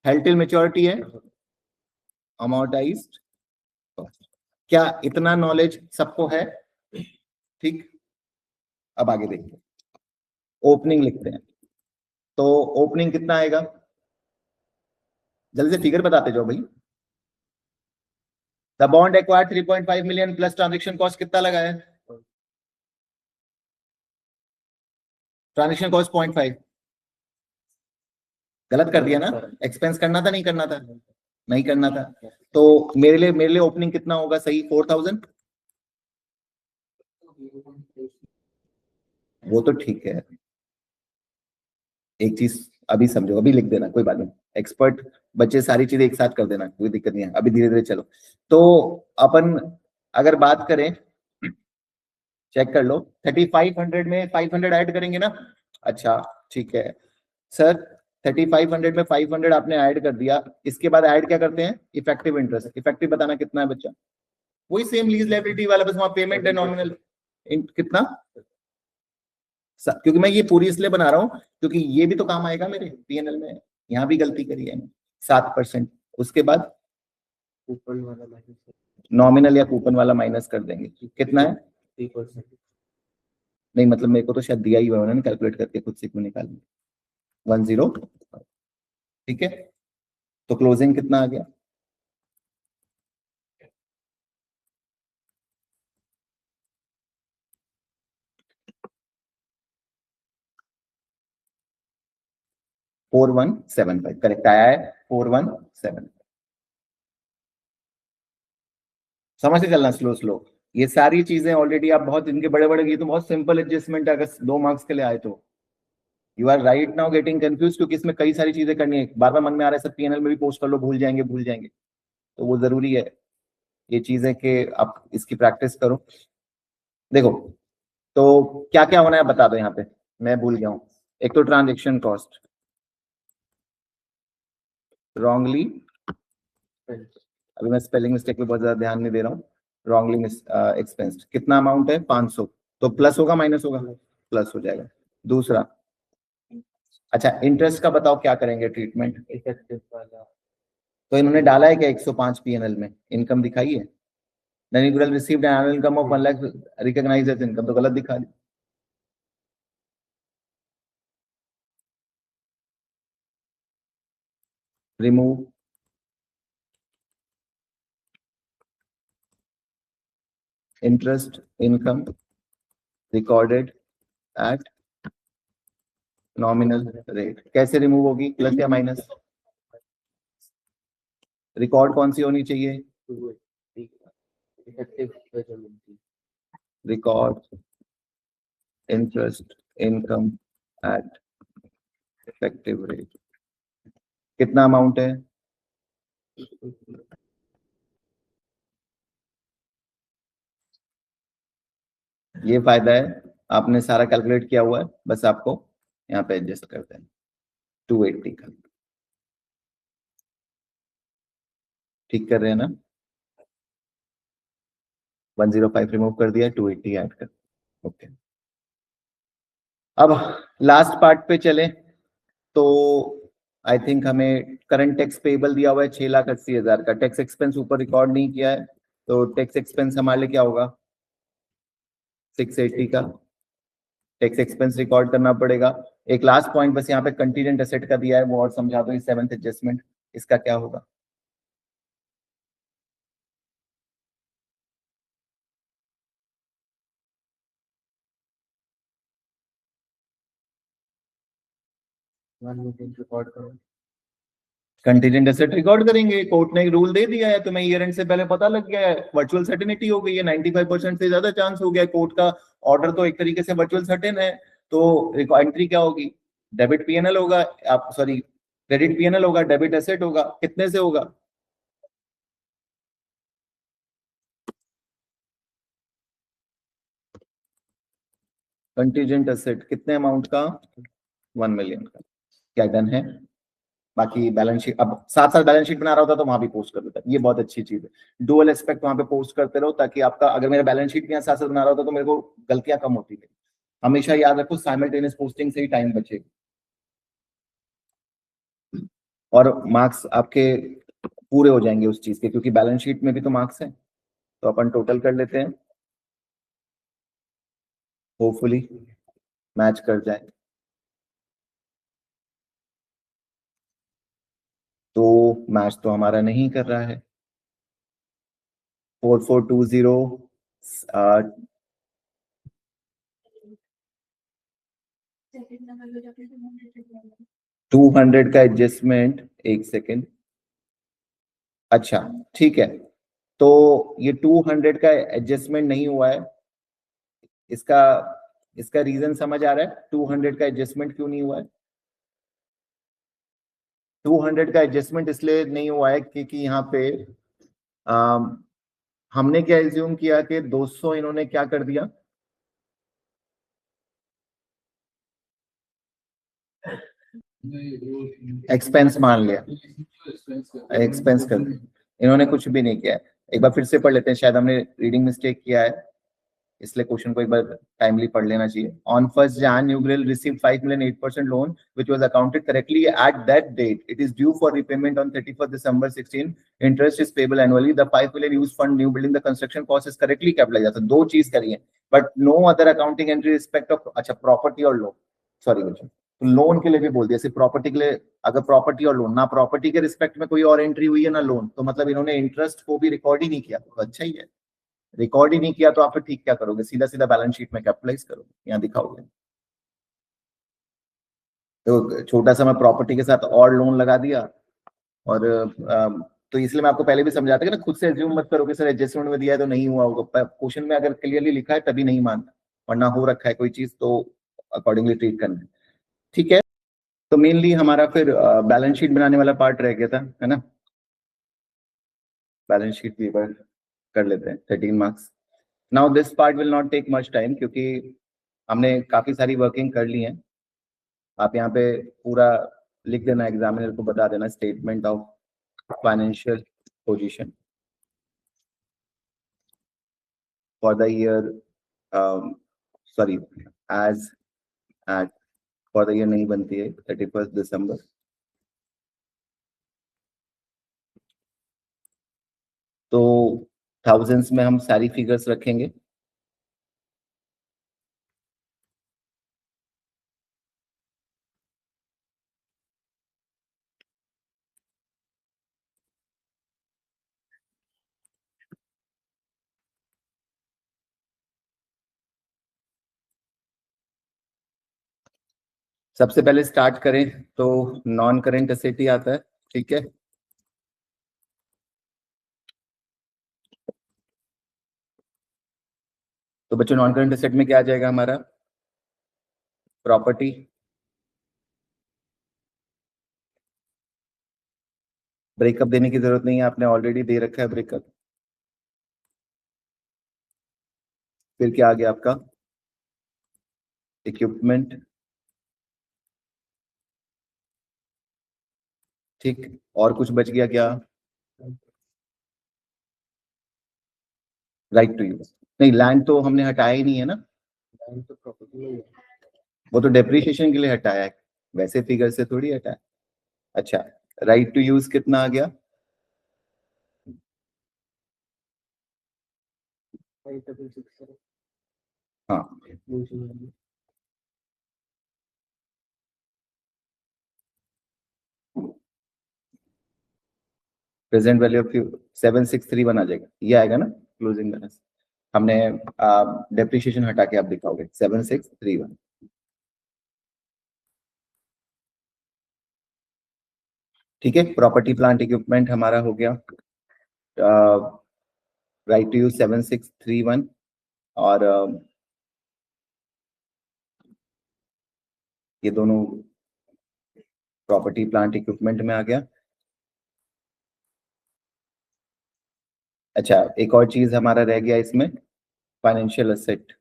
हेल्ड टिल मैच्योरिटी है, अमोर्टाइज्ड। क्या इतना नॉलेज सबको है? ठीक, अब आगे देखते हैं। ओपनिंग लिखते हैं, तो ओपनिंग कितना आएगा? जल्दी से फिगर बताते जाओ भाई। The bond acquired 3.5 million plus transaction cost कितना लगा है? Transaction cost 0.5। गलत कर दिया ना? एक्सपेंस करना था, नहीं करना था? नहीं करना था। तो मेरे लिए ओपनिंग कितना होगा सही? 4000। वो तो ठीक है, एक चीज अभी समझो, अभी लिख देना, कोई बात नहीं। एक्सपर्ट बच्चे सारी चीजें एक साथ कर देना, कोई दिक्कत नहीं है, अभी धीरे धीरे चलो। तो अपन अगर बात करें, चेक कर लो, 3500 में 500 ऐड करेंगे ना? अच्छा ठीक है सर, 3500 में 500 आपने ऐड कर दिया, इसके बाद ऐड क्या करते हैं? Effective interest. इफेक्टिव बताना कितना है बच्चा? वही सेम लीज लायबिलिटी वाला, बस वहां पेमेंट है नॉमिनल। कितना? क्योंकि मैं ये पूरी इसलिए बना रहा हूँ क्योंकि ये भी तो काम आएगा मेरे पीएनएल में। यहाँ भी गलती करी है 7%। उसके बाद कूपन वाला माइनस, नॉमिनल या कूपन वाला माइनस कर देंगे। कितना है? 3%। नहीं मतलब मेरे को तो शायद दिया ही हुआ उन्होंने, कैलकुलेट करके खुद से क्यों निकाल 10। ठीक है, तो क्लोजिंग कितना आ गया? फोर 4175 करेक्ट आया है, 4175। समझ के चलना, स्लो स्लो। ये सारी चीजें ऑलरेडी आप बहुत, इनके बड़े बड़े, ये तो बहुत सिंपल एडजस्टमेंट है, अगर 2 मार्क्स के लिए आए तो। You are right now getting confuse, क्योंकि इसमें कई सारी चीजें करनी है, बार बार मन में आ रहा है सर पीएनएल में भी पोस्ट कर लो, भूल जाएंगे भूल जाएंगे। तो वो जरूरी है ये चीजें कि आप इसकी प्रैक्टिस करो। देखो, तो क्या क्या होना है बता दो यहाँ पे, मैं भूल गया हूँ। एक तो ट्रांजेक्शन कॉस्ट रॉन्गली, अभी मैं स्पेलिंग मिस्टेक पे बहुत ज्यादा ध्यान नहीं दे रहा हूँ। रॉन्गली एक्सपेंस्ड कितना अमाउंट है? 500। तो प्लस होगा माइनस होगा? प्लस हो जाएगा। दूसरा, अच्छा इंटरेस्ट का बताओ क्या करेंगे ट्रीटमेंट? इफेक्टिव वाला तो इन्होंने डाला है क्या 105 पीएनएल में? इनकम दिखाई है? नहीं, received annual income of 1 lakh recognised as income, तो गलत दिखा दी। Remove interest income recorded at nominal rate. कैसे रिमूव होगी? प्लस या माइनस? रिकॉर्ड कौन सी होनी चाहिए? Record interest income at effective rate. कितना अमाउंट है? ये फायदा है, आपने सारा कैलकुलेट किया हुआ है, बस आपको यहाँ पे एडजस्ट करते हैं। 280 का ठीक कर रहे हैं ना? 105 रिमूव कर दिया, 280 ऐड कर। ओके, अब लास्ट पार्ट पे चले। तो आई थिंक हमें करंट टैक्स पेबल दिया हुआ है 6,80,000 का। टैक्स एक्सपेंस ऊपर रिकॉर्ड नहीं किया है, तो टैक्स एक्सपेंस हमारे लिए क्या होगा? 680 का टैक्स एक्सपेंस रिकॉर्ड करना पड़ेगा। एक लास्ट पॉइंट बस यहाँ पे कंटीजेंट एसेट का दिया है, वो और समझा दो। 7th एडजस्टमेंट, इसका क्या होगा? कंटीजेंट एसेट रिकॉर्ड करेंगे, कोर्ट ने रूल दे दिया है, तुम्हें ईयर एंड से पहले पता लग गया है, वर्चुअल सर्टेनिटी हो गई है, 95% से ज्यादा चांस हो गया। कोर्ट का ऑर्डर तो एक तरीके से वर्चुअल सर्टेन है, तो एंट्री क्या होगी? डेबिट पीएनएल होगा, आप सॉरी क्रेडिट पीएनएल होगा, डेबिट एसेट होगा। कितने से होगा? कंटीजेंट एसेट कितने अमाउंट का? 1 मिलियन का। क्या डन है? बाकी बैलेंस शीट, अब साथ साथ बैलेंस शीट बना रहा होता तो वहां भी पोस्ट कर देता, ये बहुत अच्छी चीज है। डुअल एस्पेक्ट वहां पे पोस्ट करते रहो, ताकि आपका, अगर मेरा बैलेंस शीट भी साथ साथ बना रहा होता तो मेरे को गलतियां कम होती है। हमेशा याद रखो साइमल्टेनियस पोस्टिंग से ही टाइम बचेगा और मार्क्स आपके पूरे हो जाएंगे उस चीज के, क्योंकि बैलेंस शीट में भी तो मार्क्स है। तो अपन टोटल कर लेते हैं, होपफुली मैच कर जाए। तो मैच तो हमारा नहीं कर रहा है। 4420 200 का एडजस्टमेंट, एक सेकेंड। अच्छा, ठीक है। तो ये 200 का एडजस्टमेंट नहीं हुआ है, इसका इसका रीजन समझ आ रहा है 200 का एडजस्टमेंट क्यों नहीं हुआ है? 200 का एडजस्टमेंट इसलिए नहीं हुआ है क्योंकि यहाँ पे हमने क्या एज्यूम किया कि 200 इन्होंने क्या कर दिया, एक्सपेंस मान लिया, एक्सपेंस कर दिया। इन्होंने कुछ भी नहीं किया है। एक बार फिर से पढ़ लेते हैं, शायद हमने रीडिंग मिस्टेक किया है, इसलिए क्वेश्चन को एक बार टाइमली पढ़ लेना चाहिए। On 1st Jan you will receive 5 million 8% loan which was accounted correctly at that date. It is due for repayment on 31st December 16. Interest is payable annually. The 5 million used fund new building, the construction cost is correctly capitalized. दो चीज करी है, but no other accounting entry respect of, अच्छा, प्रॉपर्टी और लोन, सॉरी बच्चों, लोन के लिए भी बोल दिया, सिर्फ प्रॉपर्टी के लिए। अगर प्रॉपर्टी और लोन ना, प्रॉपर्टी के रिस्पेक्ट में कोई और एंट्री हुई है ना लोन, तो मतलब इन्होंने इंटरेस्ट को भी रिकॉर्ड ही नहीं किया, तो अच्छा ही है। रिकॉर्ड ही नहीं किया तो आप फिर ठीक क्या करोगे, सीधा सीधा बैलेंस शीट में कैपिटलाइज करोगे, यहाँ दिखाओगे। तो छोटा सा मैं प्रॉपर्टी के साथ और लोन लगा दिया, और तो इसलिए मैं आपको पहले भी समझाता कि ना, खुद से एज्यूम मत करो कि सर एडजस्टमेंट में दिया है तो नहीं हुआ होगा। क्वेश्चन में अगर क्लियरली लिखा है तभी नहीं मानना, वरना हो रखा है कोई चीज तो अकॉर्डिंगली ट्रीट करना है। ठीक है, तो मेनली हमारा फिर बैलेंस शीट बनाने वाला पार्ट रह गया था, है ना। बैलेंस शीट भी कर लेते हैं, 13 marks. Now this part will not take much time, क्योंकि हमने काफी सारी वर्किंग कर ली है। आप यहाँ पे पूरा लिख देना, एग्जामिनर को बता देना, statement of financial position for the year, sorry, as at, for the year नहीं बनती है, 31st दिसंबर। तो थाउजेंड्स में हम सारी फिगर्स रखेंगे। सबसे पहले स्टार्ट करें तो नॉन करेंट एसेट ही आता है, ठीक है। तो बच्चों नॉन करेंट एसेट में क्या आ जाएगा हमारा? प्रॉपर्टी, ब्रेकअप देने की जरूरत नहीं है, आपने ऑलरेडी दे रखा है ब्रेकअप। फिर क्या आ गया आपका? इक्विपमेंट, ठीक। और कुछ बच गया क्या? राइट टू यूज, नहीं लैंड तो हमने हटाया ही नहीं है ना, लैंड तो प्रॉपर्टी में ही है। वो तो डेप्रिसिएशन के लिए हटाया है, वैसे फिगर से थोड़ी हटाया। अच्छा, राइट टू यूज कितना आ गया? हाँ, प्रेजेंट वैल्यू ऑफ 7631 आ जाएगा, ये आएगा ना क्लोजिंग बैलेंस। हमने डेप्रिसिएशन हटा के आप दिखाओगे 7631। ठीक है, प्रॉपर्टी प्लांट इक्विपमेंट हमारा हो गया, राइट टू यूज 7631, और ये दोनों प्रॉपर्टी प्लांट इक्विपमेंट में आ गया। अच्छा, एक और चीज हमारा रह गया इसमें, फाइनेंशियल एसेट।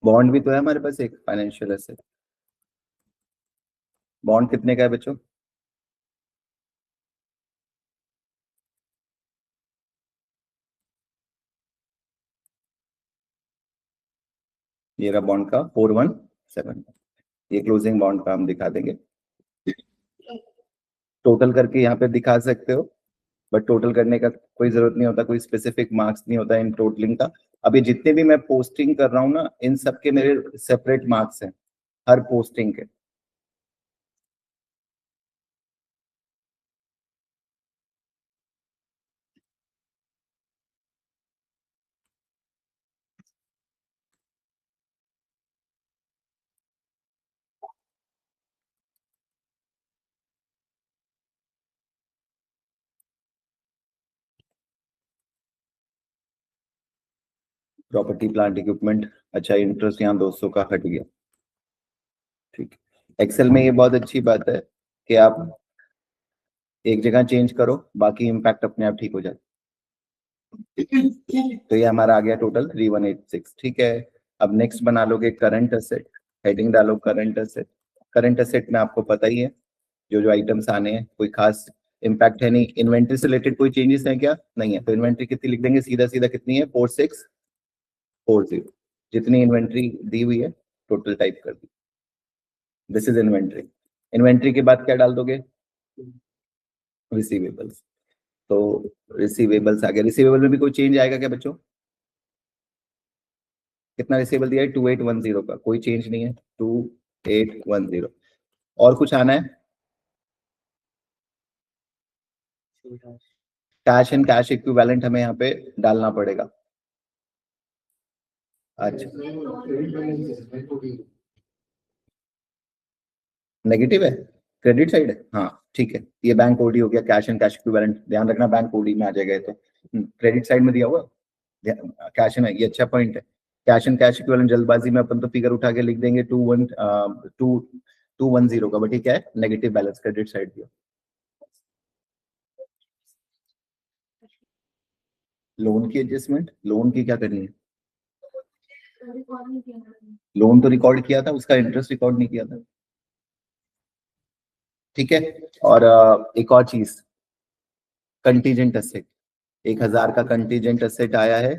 बॉन्ड भी तो है हमारे पास एक फाइनेंशियल एसेट। बॉन्ड कितने का है बच्चों? ये रहा बॉन्ड का 417। ये क्लोजिंग बॉन्ड का हम दिखा देंगे, टोटल करके यहाँ पे दिखा सकते हो, बट टोटल करने का कोई जरूरत नहीं होता, कोई स्पेसिफिक मार्क्स नहीं होता इन टोटलिंग का। अभी जितने भी मैं पोस्टिंग कर रहा हूँ ना, इन सब के मेरे सेपरेट मार्क्स हैं हर पोस्टिंग के। प्रॉपर्टी प्लांट इक्विपमेंट, अच्छा इंटरेस्ट यहाँ 200 का हट गया, ठीक। एक्सेल में ये बहुत अच्छी बात है कि आप एक जगह चेंज करो, बाकी इम्पैक्ट अपने आप ठीक हो जाता है। तो ये हमारा आ गया टोटल 3186, ठीक है। अब नेक्स्ट बना लोगे करंट एसेट, हेडिंग डालो करंट एसेट। करंट एसेट में आपको पता ही है जो जो आइटम्स आने हैं, कोई खास इम्पैक्ट है नहीं। इन्वेंट्री से रिलेटेड कोई चेंजेस है क्या? नहीं है, तो इन्वेंट्री कितनी लिख देंगे, सीधा सीधा कितनी है, 4640। जितनी इन्वेंट्री दी हुई है टोटल टाइप कर दी, दिस इज इन्वेंट्री। इन्वेंट्री के बाद क्या डाल दोगे, रिसीवेबल्स। तो रिसीवेबल्स आ गया, रिसीवेबल में भी कोई चेंज आएगा क्या बच्चों? कितना रिसीवेबल दिया है, 2810 का, कोई चेंज नहीं है, 2810। और कुछ आना है? कैश एंड कैश इक्विवेलेंट हमें यहाँ पे डालना पड़ेगा। अच्छा, नेगेटिव है, क्रेडिट साइड है, हाँ ठीक है। ये बैंक ओडी हो गया, कैश एंड कैश इक्विवेलेंट, ध्यान रखना बैंक ओडी में आ जाएगा ये तो। क्रेडिट साइड में दिया हुआ कैश एंड, ये अच्छा पॉइंट है। कैश एंड कैश इक्विवेलेंट जल्दबाजी में अपन तो फिगर उठा के लिख देंगे 2210 का, बट ये क्या है, नेगेटिव बैलेंस, क्रेडिट साइड दिया। लोन की एडजस्टमेंट, लोन की क्या करनी है? लोन तो रिकॉर्ड किया था, उसका इंटरेस्ट रिकॉर्ड नहीं किया था, ठीक है। और एक और चीज, कंटीजेंट एसेट, 1000 का कंटीजेंट एसेट आया है,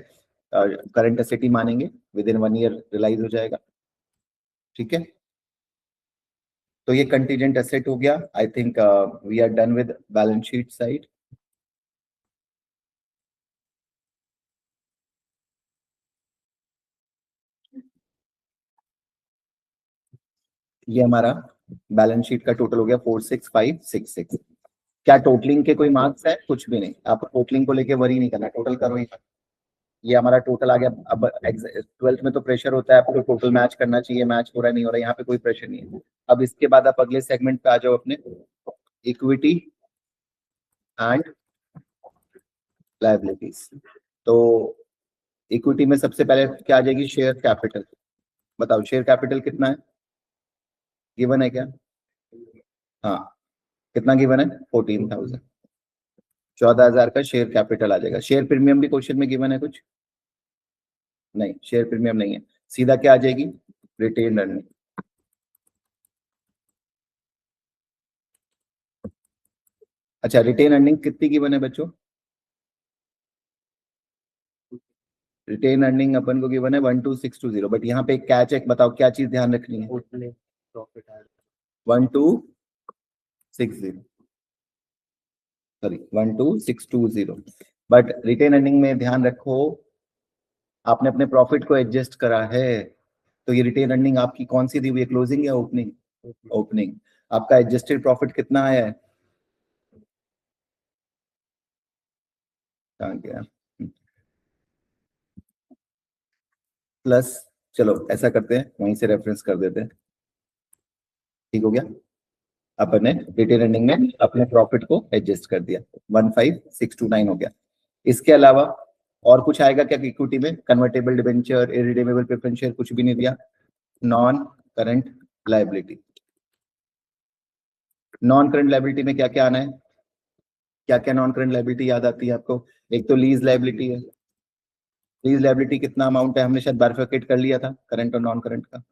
करंट एसेट ही मानेंगे, विद इन 1 ईयर रिलाइज हो जाएगा, ठीक है। तो ये कंटीजेंट एसेट हो गया। I think we are done with balance sheet side. ये हमारा बैलेंस शीट का टोटल हो गया 46566। क्या टोटलिंग के कोई मार्क्स है? कुछ भी नहीं, आप टोटलिंग को लेके वरी नहीं करना, टोटल करो ही। ये हमारा टोटल आ गया। अब 12th में तो प्रेशर होता है, आपको टोटल मैच करना चाहिए, मैच हो रहा नहीं हो रहा, यहाँ पे कोई प्रेशर नहीं है। अब इसके बाद आप अगले सेगमेंट पे आ जाओ अपने, इक्विटी एंड लायबिलिटीज। तो इक्विटी में सबसे पहले क्या आ जाएगी, शेयर कैपिटल। बताओ शेयर कैपिटल कितना है, गिवन है क्या? हाँ, कितना गिवन है, 14,000। 14,000 का शेयर कैपिटल आ जाएगा। शेयर प्रीमियम भी क्वेश्चन में गिवन है कुछ? नहीं, शेयर प्रीमियम नहीं है। सीधा क्या आ जाएगी, रिटेन अर्निंग। अच्छा, रिटेन अर्निंग कितनी गिवन है बच्चों? रिटेन अर्निंग अपन को गिवन है 12620, बट यहाँ पे एक कैच है, बताओ क्या चीज ध्यान रखनी है? 1260, सॉरी 12620। बट रिटेन अर्निंग में ध्यान रखो, आपने अपने प्रॉफिट को एडजस्ट करा है, तो ये रिटेन अर्निंग आपकी कौन सी दी हुई है, क्लोजिंग या ओपनिंग? ओपनिंग। आपका एडजस्टेड प्रॉफिट कितना आया है, कहाँ गया, प्लस, चलो ऐसा करते हैं, वहीं से रेफरेंस कर देते हैं, ठीक हो गया। अपन ने रिटेन अर्निंग में अपने प्रॉफिट को एडजस्ट कर दिया, 15629 हो गया। इसके अलावा और कुछ आएगा क्या इक्विटी में? Convertible debenture, irredeemable preference share, कुछ भी नहीं दिया। Non current liability, non current liability में क्या क्या आना है, क्या क्या नॉन करंट लायबिलिटी याद आती है आपको? एक तो लीज लायबिलिटी है, लीज लायबिलिटी कितना अमाउंट है, हमने शायद बाइफरकेट कर लिया था करंट और नॉन करंट का।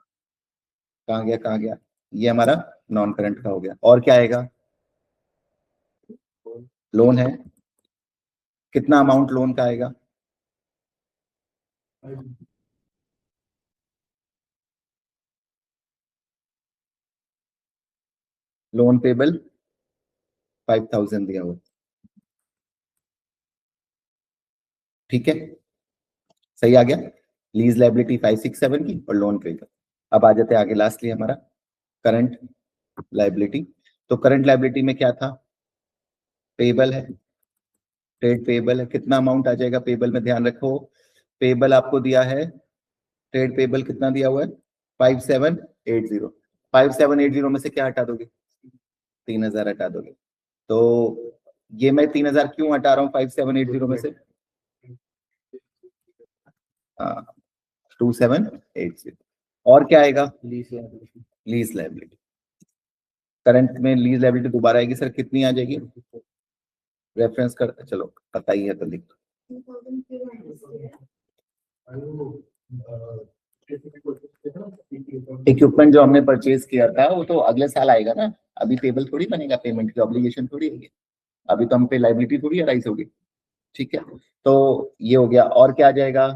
कहाँ गया कहाँ गया, ये हमारा नॉन करंट का हो गया। और क्या आएगा, लोन है, कितना अमाउंट लोन का आएगा, लोन पेबल 5000 दिया हुआ। ठीक है, सही आ गया। लीज लायबिलिटी 567 की और लोन पेबल। अब आ जाते हैं आगे, लास्टली हमारा करंट लायबिलिटी। तो करंट लायबिलिटी में क्या था, पेबल है, ट्रेड पेबल है, कितना अमाउंट आ जाएगा पेबल में, ध्यान रखो। पेबल आपको दिया है, ट्रेड पेबल कितना दिया हुआ है, 5780। 5780 में से क्या हटा दोगे, 3000 हटा दोगे। तो ये मैं 3000 क्यों हटा रहा हूँ 5780 में से, 2780। और क्या आएगा, लीज लायबिलिटी। करंट में लीज लायबिलिटी दोबारा आएगी सर, कितनी आ जाएगी, रेफरेंस कर, चलो पता ही है तो लिख। इक्विपमेंट जो हमने परचेज किया था वो तो अगले साल आएगा ना, अभी पेबल थोड़ी बनेगा, पेमेंट की ऑब्लिगेशन थोड़ी है, अभी तो हम पे लायबिलिटी थोड़ी अराइज होगी। ठीक है, तो ये हो गया। और क्या आ जाएगा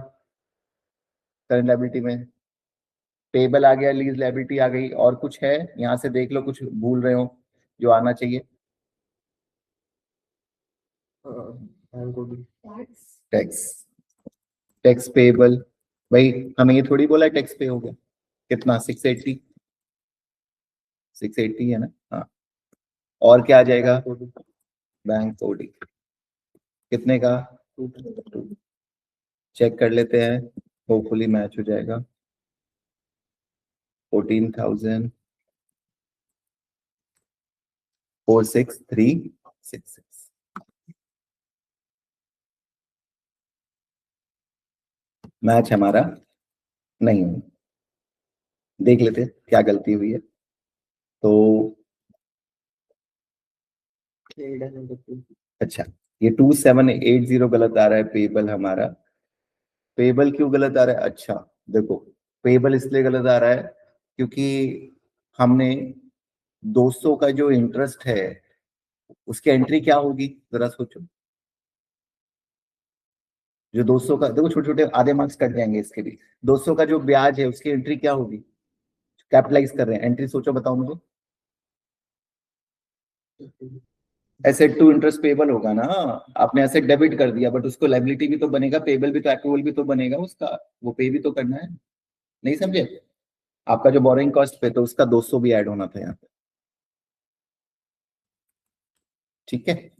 करंट लायबिलिटी में, पेबल आ गया, लीज लायबिलिटी आ गई, और कुछ है यहाँ से देख लो, कुछ भूल रहे हो जो आना चाहिए, टैक्स, टैक्स पेबल। भाई हमें ये थोड़ी बोला टैक्स पे हो गया, कितना 680, 680 है ना, हाँ। और क्या आ जाएगा, बैंक ओडी कितने का, चेक कर लेते हैं, होपफुली मैच हो जाएगा, 14,46,366। मैच हमारा नहीं है, देख लेते हैं क्या गलती हुई है। तो अच्छा, ये 2780 गलत आ रहा है पेबल हमारा। पेबल क्यों गलत आ रहा है, अच्छा देखो, पेबल इसलिए गलत आ रहा है क्योंकि हमने 200 का जो इंटरेस्ट है उसकी एंट्री क्या होगी, जरा सोचो। जो 200 का, देखो छोटे छोटे आधे मार्क्स कट जाएंगे इसके भी, 200 का जो ब्याज है उसकी एंट्री क्या होगी, कैपिटलाइज कर रहे हैं, एंट्री सोचो बताओ मुझे। एसेट टू इंटरेस्ट पेबल होगा ना, आपने एसेट डेबिट कर दिया, बट उसको लायबिलिटी भी तो बनेगा, पेबल भी तो, अप्रूवल भी तो बनेगा उसका, वो पे भी तो करना है। नहीं समझे, आपका जो बोरिंग कॉस्ट पे तो उसका 200 भी ऐड होना था यहाँ पे। ठीक है,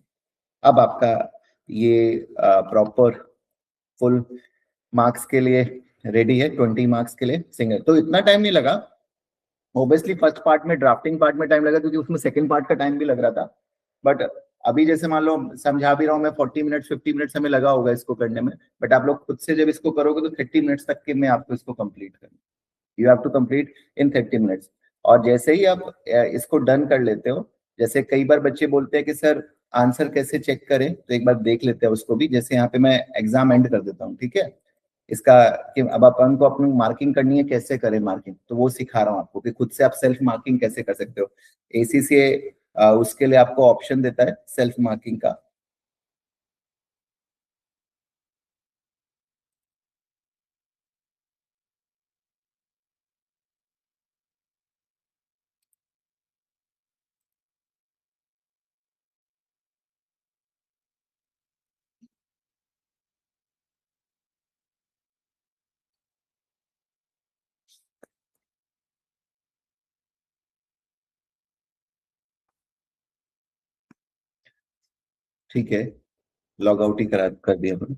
अब आपका ये प्रॉपर फुल मार्क्स के लिए रेडी है, 20 मार्क्स के लिए सिंगल, तो इतना टाइम नहीं लगा। ऑब्वियसली फर्स्ट पार्ट में, ड्राफ्टिंग पार्ट में टाइम लगा क्योंकि उसमें सेकंड पार्ट का टाइम भी लग रहा था, बट अभी जैसे मान लो समझा भी रहा हूँ मैं, 40 मिनट 50 मिनट्स हमें लगा होगा इसको करने में, बट आप लोग खुद से जब इसको करोगे तो 30 मिनट्स तक के में आपको इसको कंप्लीट करना, you have to complete in 30 minutes. और जैसे ही आप इसको डन कर लेते हो, जैसे कई बार बच्चे बोलते हैं कि सर आंसर कैसे चेक करें, तो एक बार देख लेते हैं उसको भी, जैसे यहाँ पे मैं एग्जाम एंड कर देता हूँ, ठीक है, इसका कि अब अपन को अपनी मार्किंग करनी है, कैसे करें मार्किंग, तो वो सिखा रहा हूँ आपको कि खुद से आप सेल्फ मार्किंग कैसे कर सकते हो। एसीसीए उसके लिए आपको ऑप्शन देता है सेल्फ मार्किंग का। ठीक है, लॉग आउट ही करा कर दिया मैंने।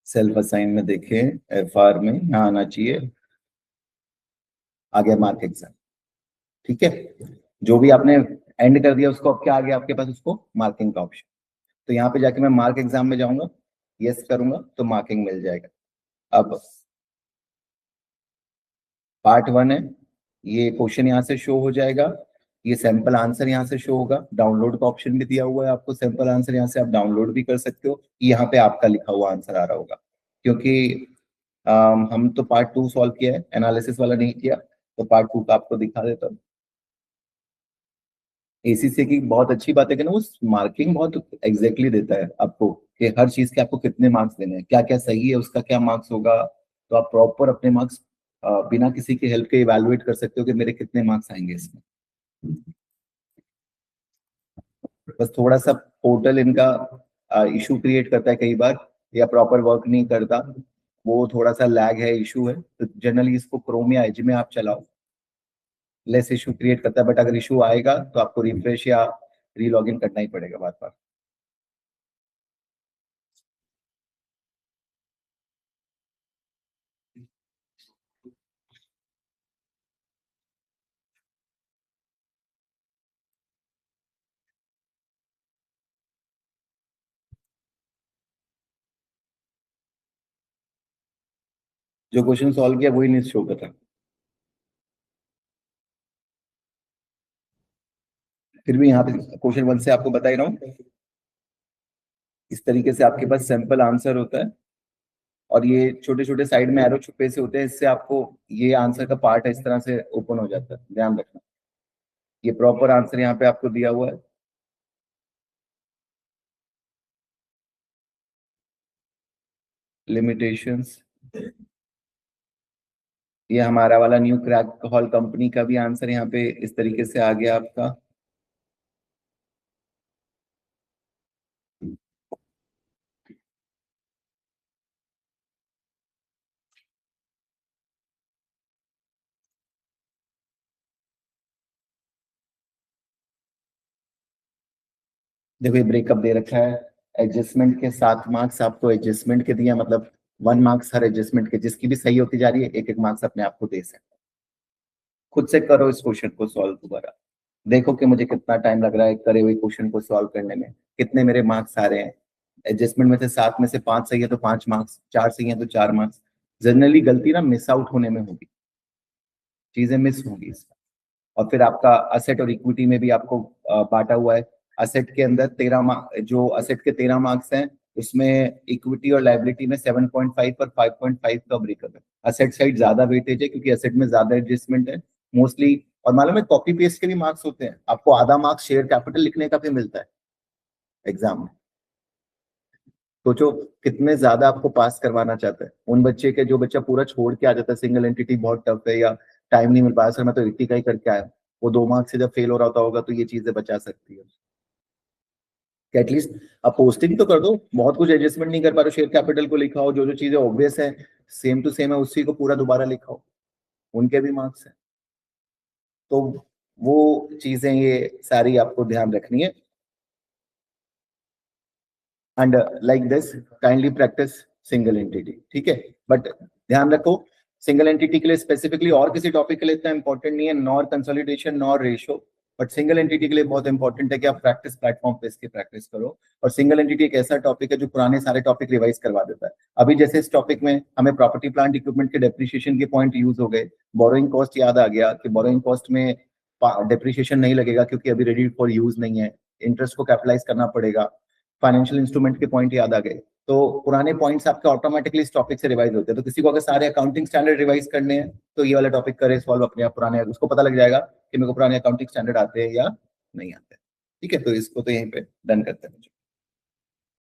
सेल्फ असाइन में देखें, एफ आर में यहाँ आना चाहिए, आ गया मार्क एग्जाम। ठीक है, जो भी आपने एंड कर दिया उसको अब क्या आ गया आपके पास, उसको मार्किंग का ऑप्शन। तो यहाँ पे जाके मैं मार्क एग्जाम में जाऊंगा, यस करूंगा तो मार्किंग मिल जाएगा। अब पार्ट 1 है, ये क्वेश्चन यहाँ से शो हो जाएगा, ये सैंपल आंसर यहाँ से शो होगा, डाउनलोड का ऑप्शन भी दिया हुआ है आपको, सैंपल आंसर यहाँ से आप डाउनलोड भी कर सकते हो, यहाँ पे आपका लिखा हुआ आंसर आ रहा होगा। क्योंकि हम तो पार्ट 2 सॉल्व किया है, एनालिसिस वाला नहीं किया, तो पार्ट 2 का आपको दिखा देता हूँ। एसीसी की बहुत अच्छी बात है कि ना वो मार्किंग बहुत एग्जैक्टली देता है आपको, कि हर चीज के आपको कितने मार्क्स देने हैं, क्या क्या सही है उसका क्या मार्क्स होगा, तो आप प्रॉपर अपने मार्क्स बिना किसी के हेल्प के इवेलुएट कर सकते हो कि मेरे कितने मार्क्स आएंगे इसमें। बस थोड़ा सा पोर्टल इनका इशू क्रिएट करता है कई बार, या प्रॉपर वर्क नहीं करता, वो थोड़ा सा लैग है, इशू है। तो जनरली इसको क्रोम या एज में आप चलाओ, लेस इशू क्रिएट करता है, बट अगर इशू आएगा तो आपको रिफ्रेश या रीलॉगिन करना ही पड़ेगा बार बार। जो क्वेश्चन सॉल्व किया वही नहीं शो कर रहा, फिर भी यहाँ पे क्वेश्चन 1 से आपको बता ही रहा हूँ, इस तरीके से आपके पास सैंपल आंसर होता है, और ये छोटे छोटे साइड में एरो छुपे से होते हैं, इससे आपको ये आंसर का पार्ट है इस तरह से ओपन हो जाता है, ध्यान रखना। ये प्रॉपर आंसर यहाँ पे आपको दिया हुआ है। लिमिटेशंस, ये हमारा वाला न्यू क्रैक हॉल कंपनी का भी आंसर यहाँ पे इस तरीके से आ गया आपका। देखो ये ब्रेकअप दे रखा है, एडजस्टमेंट के 7 मार्क्स आपको एडजस्टमेंट के दिया, मतलब 1 मार्क्स हर एडजस्टमेंट के, जिसकी भी सही होती जा रही है एक एक मार्क्स अपने आप को दे सकते हैं। खुद से करो इस क्वेश्चन को सॉल्व दोबारा, देखो कि मुझे कितना टाइम लग रहा है करे हुए क्वेश्चन को सॉल्व करने में, कितने मेरे मार्क्स आ रहे हैं। एडजस्टमेंट में से 7 में से 5 सही है तो 5 मार्क्स, 4 सही है तो 4 मार्क्स। जनरली गलती ना मिस आउट होने में होगी, चीजें मिस होंगी इसमें। और फिर आपका असेट और इक्विटी में भी आपको बांटा हुआ है। असेट के अंदर 13 मार्क्स, जो असेट के 13 मार्क्स हैं उसमें इक्विटी और लाइबिलिटी में 7.5 और 5.5 का ब्रेकअप है। असेट साइड ज्यादा वेटेज है क्योंकि असेट में ज्यादा एडजस्टमेंट है मोस्टली। और मालूम है कॉपी पेस्ट के भी मार्क्स होते हैं, आपको आधा मार्क्स शेयर कैपिटल लिखने का भी मिलता है एग्जाम में। सोचो कितने ज्यादा आपको पास करवाना चाहते हैं उन बच्चे के, जो बच्चा पूरा छोड़ के आ जाता है, सिंगल एंटिटी बहुत टफ है या टाइम नहीं मिल पाया सर मैं तो इक्टी का ही करके आया, वो 2 मार्क्स से जब फेल हो रहा होगा तो ये चीजें बचा सकती है कि एटलीस्ट आप पोस्टिंग तो कर दो। बहुत कुछ एडजस्टमेंट नहीं कर पा रहे, शेयर कैपिटल को लिखा हो, जो जो चीजें ऑब्वियस है सेम टू सेम है उसी को पूरा दोबारा लिखा हो, उनके भी मार्क्स है। तो वो चीजें ये सारी आपको ध्यान रखनी है। And like this kindly practice single entity, ठीक है। बट ध्यान रखो सिंगल एंटिटी के लिए स्पेसिफिकली और किसी टॉपिक के लिए इतना इंपॉर्टेंट नहीं है, nor consolidation nor ratio, but single entity के लिए बहुत इंपॉर्टेंट है कि आप प्रैक्टिस प्लेटफॉर्म पे इसकी प्रैक्टिस करो। और सिंगल एंटिटी एक ऐसा टॉपिक है जो पुराने सारे टॉपिक रिवाइज करवा देता है। अभी जैसे इस टॉपिक में हमें प्रॉपर्टी प्लांट इक्विपमेंट के डेप्रिसिएशन के पॉइंट यूज हो गए, बोरोइंग कॉस्ट याद आ गया कि बोरोइंग कॉस्ट में डेप्रिसिएशन नहीं लगेगा क्योंकि अभी रेडी फॉर यूज नहीं है, इंटरेस्ट को कैपिटलाइज करना पड़ेगा, फाइनेंशियल इंस्ट्रूमेंट के पॉइंट याद आ गए। तो पुराने पॉइंट्स आपके ऑटोमेटिकली इस टॉपिक से रिवाइज होते हैं। तो किसी को अगर सारे अकाउंटिंग स्टैंडर्ड रिवाइज करने हैं तो ये वाला टॉपिक करे सॉल्व अपने आप, पुराने उसको पता लग जाएगा कि मेरे को पुराने अकाउंटिंग स्टैंडर्ड आते हैं या नहीं आते हैं। ठीक है, तो इसको तो यहीं पे डन करते हैं।